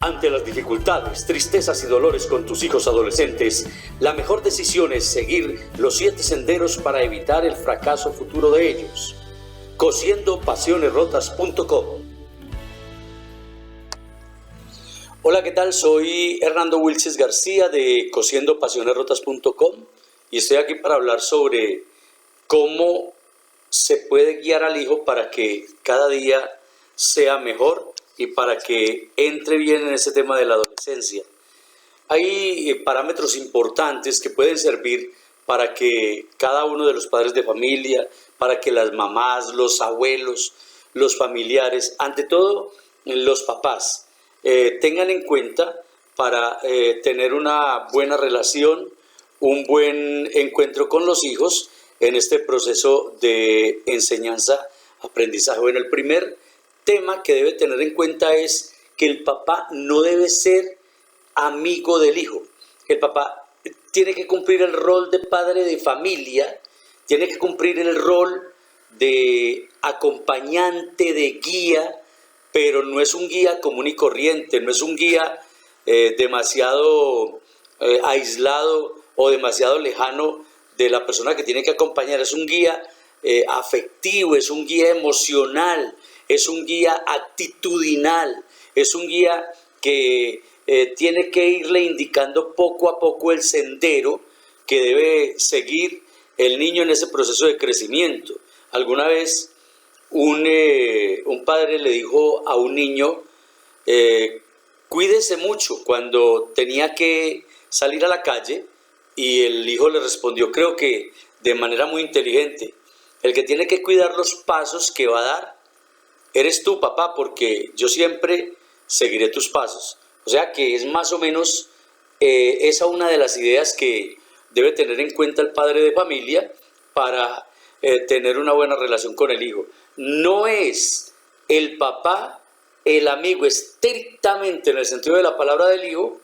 Ante las dificultades, tristezas y dolores con tus hijos adolescentes, la mejor decisión es seguir los 7 senderos para evitar el fracaso futuro de ellos. Cosiendopasionesrotas.com. Hola, ¿qué tal? Soy Hernando Wilches García de Cosiendopasionesrotas.com y estoy aquí para hablar sobre cómo se puede guiar al hijo para que cada día sea mejor y para que entre bien en ese tema de la adolescencia. Hay parámetros importantes que pueden servir para que cada uno de los padres de familia, para que las mamás, los abuelos, los familiares, ante todo los papás, tengan en cuenta para tener una buena relación, un buen encuentro con los hijos en este proceso de enseñanza-aprendizaje. Bueno, el primer tema que debe tener en cuenta es que el papá no debe ser amigo del hijo. El papá tiene que cumplir el rol de padre de familia, tiene que cumplir el rol de acompañante, de guía, pero no es un guía común y corriente, no es un guía demasiado aislado o demasiado lejano de la persona que tiene que acompañar. Es un guía afectivo, es un guía emocional, es un guía actitudinal, es un guía que tiene que irle indicando poco a poco el sendero que debe seguir el niño en ese proceso de crecimiento. Alguna vez un padre le dijo a un niño, cuídese mucho cuando tenía que salir a la calle, y el hijo le respondió, creo que de manera muy inteligente, el que tiene que cuidar los pasos que va a dar eres tú, papá, porque yo siempre seguiré tus pasos. O sea que es más o menos esa una de las ideas que debe tener en cuenta el padre de familia para tener una buena relación con el hijo. No es el papá el amigo estrictamente en el sentido de la palabra del hijo,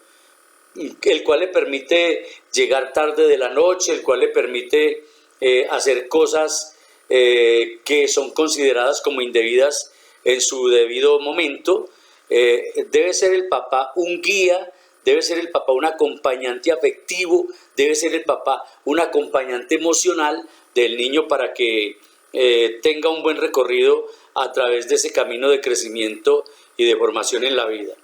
el cual le permite llegar tarde de la noche, el cual le permite hacer cosas que son consideradas como indebidas en su debido momento. Debe ser el papá un guía, debe ser el papá un acompañante afectivo, debe ser el papá un acompañante emocional del niño para que tenga un buen recorrido a través de ese camino de crecimiento y de formación en la vida.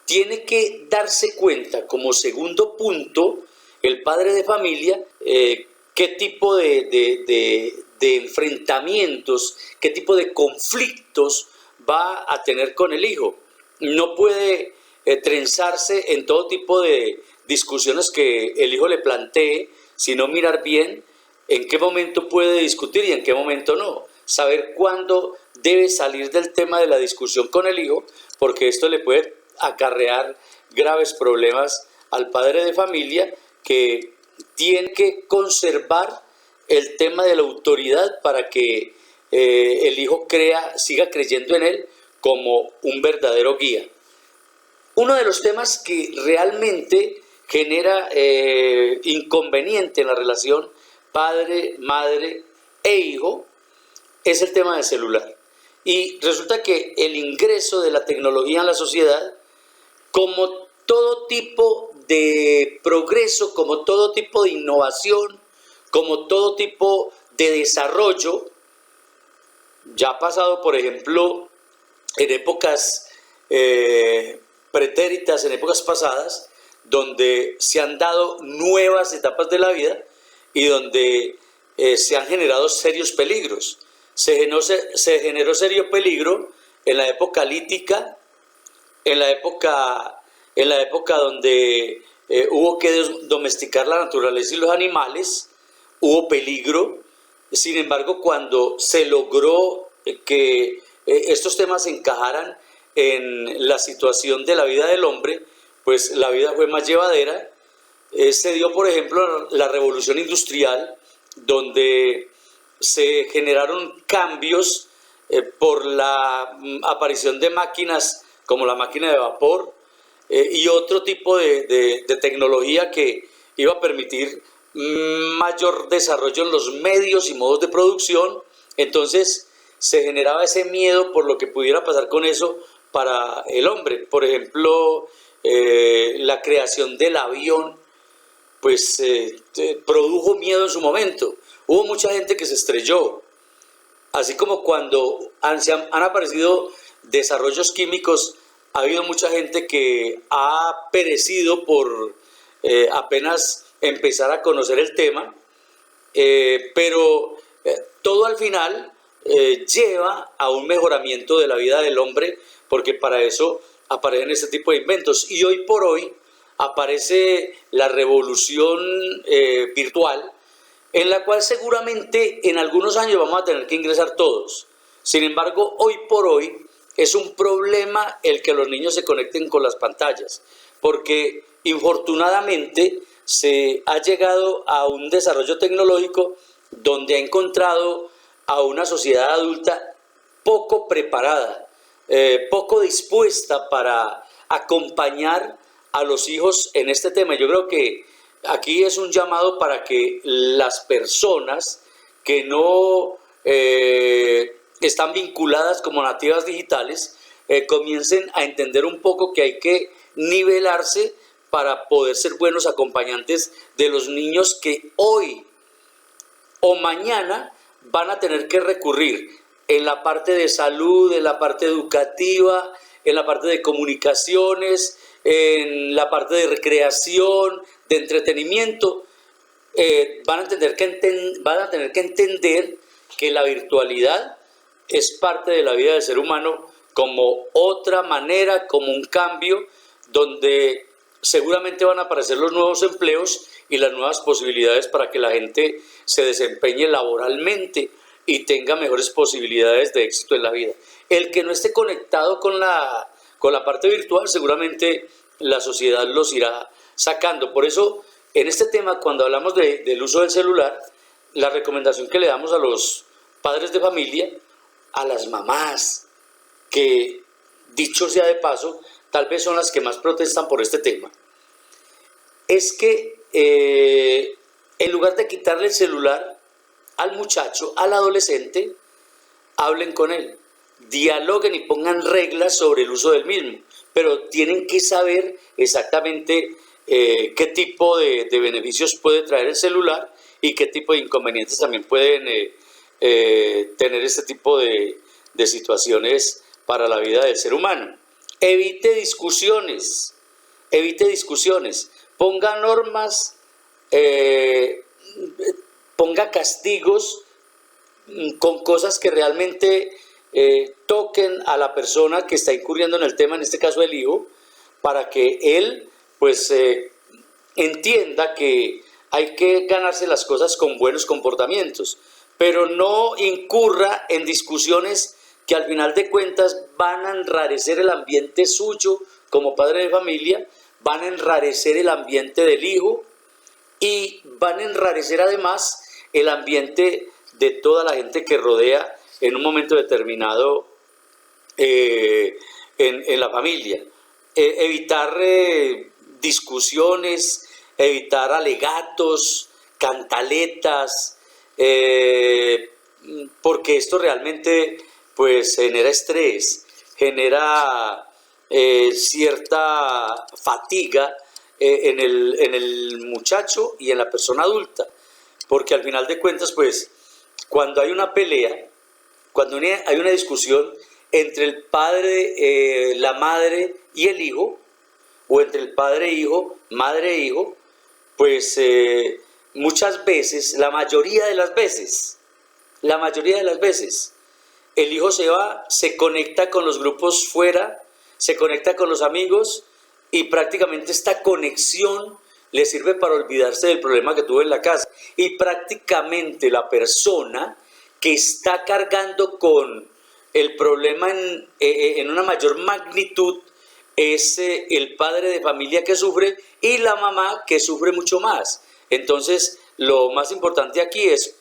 Tiene que darse cuenta, como segundo punto, el padre de familia, qué tipo de enfrentamientos, qué tipo de conflictos va a tener con el hijo. No puede trenzarse en todo tipo de discusiones que el hijo le plantee, sino mirar bien en qué momento puede discutir y en qué momento no. Saber cuándo debe salir del tema de la discusión con el hijo, porque esto le puede acarrear graves problemas al padre de familia, que tiene que conservar el tema de la autoridad para que el hijo siga creyendo en él como un verdadero guía. Uno de los temas que realmente genera inconveniente en la relación padre, madre e hijo es el tema del celular. Y resulta que el ingreso de la tecnología en la sociedad, como todo tipo de progreso, como todo tipo de innovación, como todo tipo de desarrollo, ya ha pasado, por ejemplo, en épocas pretéritas, en épocas pasadas, donde se han dado nuevas etapas de la vida y donde se han generado serios peligros. Se generó serio peligro en la época lítica, en la época donde hubo que domesticar la naturaleza y los animales, hubo peligro. Sin embargo, cuando se logró que estos temas se encajaran en la situación de la vida del hombre, pues la vida fue más llevadera. Se dio, por ejemplo, la revolución industrial, donde se generaron cambios por la aparición de máquinas como la máquina de vapor y otro tipo de tecnología que iba a permitir mayor desarrollo en los medios y modos de producción. Entonces se generaba ese miedo por lo que pudiera pasar con eso, para el hombre. Por ejemplo, la creación del avión, pues produjo miedo en su momento. Hubo mucha gente que se estrelló, así como cuando han aparecido desarrollos químicos, ha habido mucha gente que ha perecido por apenas empezar a conocer el tema, pero todo al final lleva a un mejoramiento de la vida del hombre, porque para eso aparecen este tipo de inventos. Y hoy por hoy aparece la revolución virtual, en la cual seguramente en algunos años vamos a tener que ingresar todos. Sin embargo, hoy por hoy es un problema el que los niños se conecten con las pantallas, porque infortunadamente se ha llegado a un desarrollo tecnológico donde ha encontrado a una sociedad adulta poco preparada, poco dispuesta para acompañar a los hijos en este tema. Yo creo que aquí es un llamado para que las personas que no están vinculadas como nativas digitales comiencen a entender un poco que hay que nivelarse para poder ser buenos acompañantes de los niños que hoy o mañana van a tener que recurrir en la parte de salud, en la parte educativa, en la parte de comunicaciones, en la parte de recreación, de entretenimiento. Van a tener que entender que la virtualidad es parte de la vida del ser humano como otra manera, como un cambio, donde seguramente van a aparecer los nuevos empleos y las nuevas posibilidades para que la gente se desempeñe laboralmente y tenga mejores posibilidades de éxito en la vida. El que no esté conectado con la parte virtual, seguramente la sociedad los irá sacando. Por eso, en este tema, cuando hablamos del uso del celular, la recomendación que le damos a los padres de familia, a las mamás, que dicho sea de paso, tal vez son las que más protestan por este tema, es que en lugar de quitarle el celular al muchacho, al adolescente, hablen con él, dialoguen y pongan reglas sobre el uso del mismo, pero tienen que saber exactamente qué tipo de beneficios puede traer el celular y qué tipo de inconvenientes también pueden tener este tipo de situaciones para la vida del ser humano. Evite discusiones, ponga normas, ponga castigos con cosas que realmente toquen a la persona que está incurriendo en el tema, en este caso el hijo, para que él pues entienda que hay que ganarse las cosas con buenos comportamientos, pero no incurra en discusiones que al final de cuentas van a enrarecer el ambiente suyo como padre de familia, van a enrarecer el ambiente del hijo y van a enrarecer además el ambiente de toda la gente que rodea en un momento determinado en la familia. Evitar discusiones, evitar alegatos, cantaletas, porque esto realmente pues genera estrés, genera cierta fatiga en el muchacho y en la persona adulta, porque al final de cuentas pues cuando hay una pelea, cuando hay una discusión entre el padre, la madre y el hijo, o entre el padre e hijo, madre e hijo, pues muchas veces, la mayoría de las veces, el hijo se va, se conecta con los grupos fuera, se conecta con los amigos y prácticamente esta conexión le sirve para olvidarse del problema que tuvo en la casa. Y prácticamente la persona que está cargando con el problema en una mayor magnitud es el padre de familia que sufre y la mamá que sufre mucho más. Entonces, lo más importante aquí es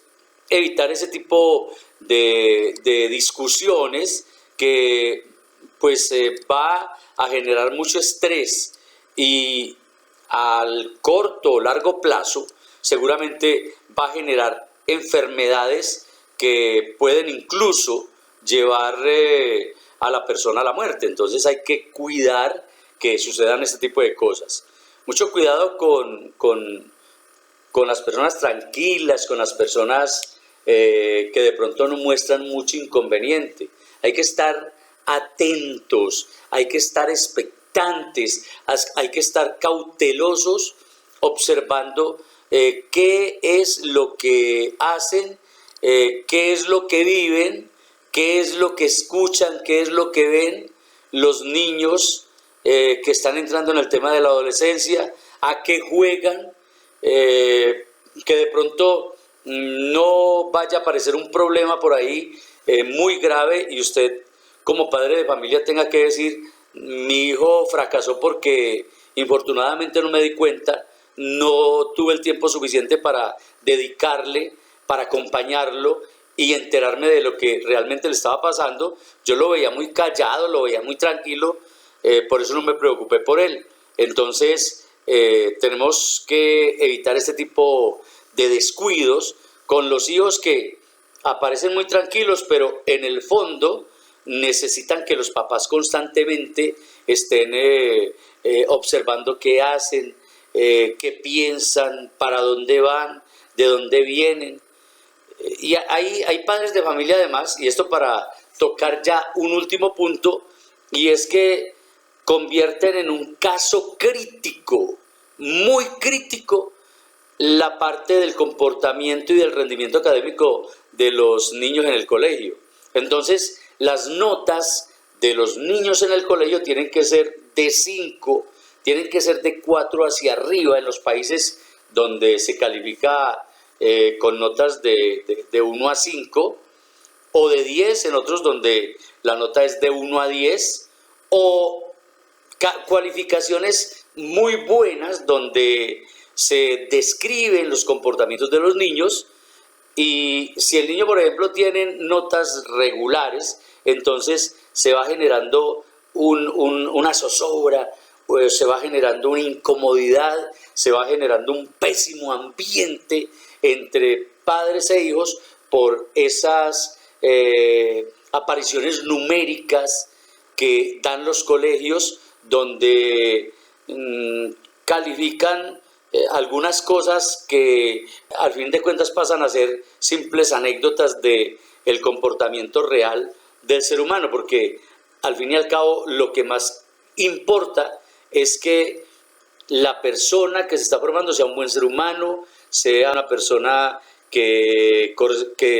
evitar ese tipo de discusiones que pues va a generar mucho estrés y al corto o largo plazo seguramente va a generar enfermedades que pueden incluso llevar a la persona a la muerte. Entonces hay que cuidar que sucedan este tipo de cosas. Mucho cuidado con las personas tranquilas, con las personas que de pronto no muestran mucho inconveniente. Hay que estar atentos, hay que estar expectantes, hay que estar cautelosos observando qué es lo que hacen, qué es lo que viven, qué es lo que escuchan, qué es lo que ven los niños que están entrando en el tema de la adolescencia, a qué juegan, que de pronto no vaya a aparecer un problema por ahí muy grave y usted como padre de familia tenga que decir, mi hijo fracasó porque infortunadamente no me di cuenta, no tuve el tiempo suficiente para dedicarle, para acompañarlo y enterarme de lo que realmente le estaba pasando. Yo lo veía muy callado, lo veía muy tranquilo, por eso no me preocupé por él. Entonces tenemos que evitar este tipo de descuidos con los hijos que aparecen muy tranquilos, pero en el fondo necesitan que los papás constantemente estén observando qué hacen, qué piensan, para dónde van, de dónde vienen. Y hay padres de familia además, y esto para tocar ya un último punto, y es que convierten en un caso crítico, muy crítico, la parte del comportamiento y del rendimiento académico de los niños en el colegio. Entonces, las notas de los niños en el colegio tienen que ser de 5, tienen que ser de 4 hacia arriba en los países donde se califica con notas de 1 a 5, o de 10 en otros donde la nota es de 1 a 10, o cualificaciones muy buenas donde se describen los comportamientos de los niños. Y si el niño, por ejemplo, tiene notas regulares, entonces se va generando una zozobra, se va generando una incomodidad, se va generando un pésimo ambiente entre padres e hijos por esas apariciones numéricas que dan los colegios donde califican algunas cosas que al fin de cuentas pasan a ser simples anécdotas de el comportamiento real del ser humano, porque al fin y al cabo lo que más importa es que la persona que se está formando sea un buen ser humano, sea una persona que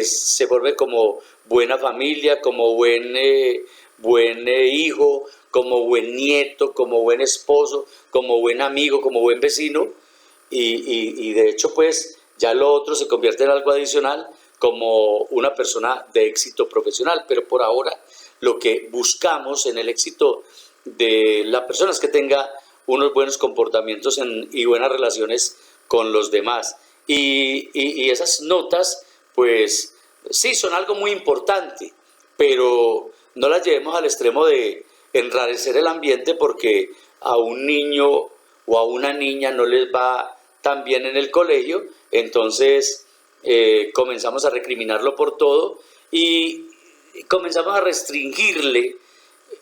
se forme como buena familia, como buen hijo, como buen nieto, como buen esposo, como buen amigo, como buen vecino. Y de hecho pues ya lo otro se convierte en algo adicional, como una persona de éxito profesional. Pero por ahora lo que buscamos en el éxito de la persona es que tenga unos buenos comportamientos y buenas relaciones con los demás. Y esas notas pues sí son algo muy importante, pero no las llevemos al extremo de enrarecer el ambiente porque a un niño o a una niña no les va tan bien en el colegio, entonces comenzamos a recriminarlo por todo y comenzamos a restringirle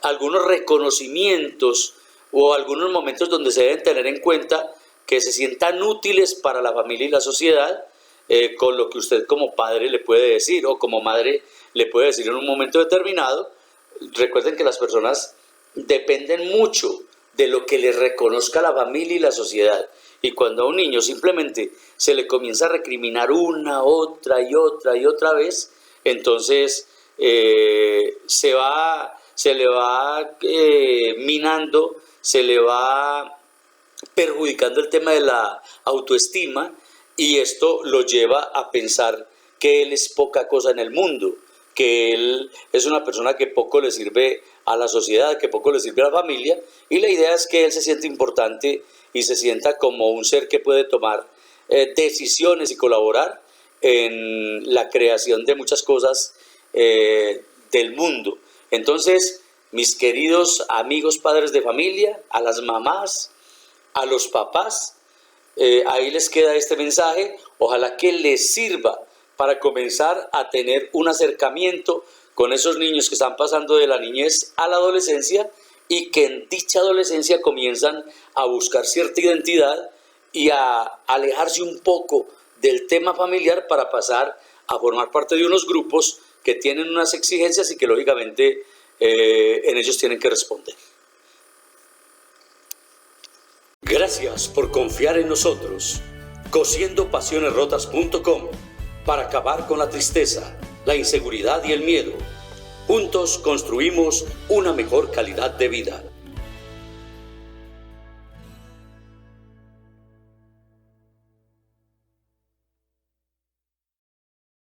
algunos reconocimientos o algunos momentos donde se deben tener en cuenta que se sientan útiles para la familia y la sociedad, con lo que usted como padre le puede decir o como madre le puede decir en un momento determinado. Recuerden que las personas dependen mucho de lo que les reconozca la familia y la sociedad. Y cuando a un niño simplemente se le comienza a recriminar una, otra y otra y otra vez, entonces se le va minando, se le va perjudicando el tema de la autoestima, y esto lo lleva a pensar que él es poca cosa en el mundo, que él es una persona que poco le sirve a la sociedad, que poco le sirve a la familia, y la idea es que él se siente importante y se sienta como un ser que puede tomar decisiones y colaborar en la creación de muchas cosas del mundo. Entonces, mis queridos amigos padres de familia, a las mamás, a los papás, ahí les queda este mensaje. Ojalá que les sirva para comenzar a tener un acercamiento con esos niños que están pasando de la niñez a la adolescencia y que en dicha adolescencia comienzan a buscar cierta identidad y a alejarse un poco del tema familiar para pasar a formar parte de unos grupos que tienen unas exigencias y que lógicamente en ellos tienen que responder. Gracias por confiar en nosotros. Cosiendopasionesrotas.com para acabar con la tristeza, la inseguridad y el miedo. Juntos construimos una mejor calidad de vida.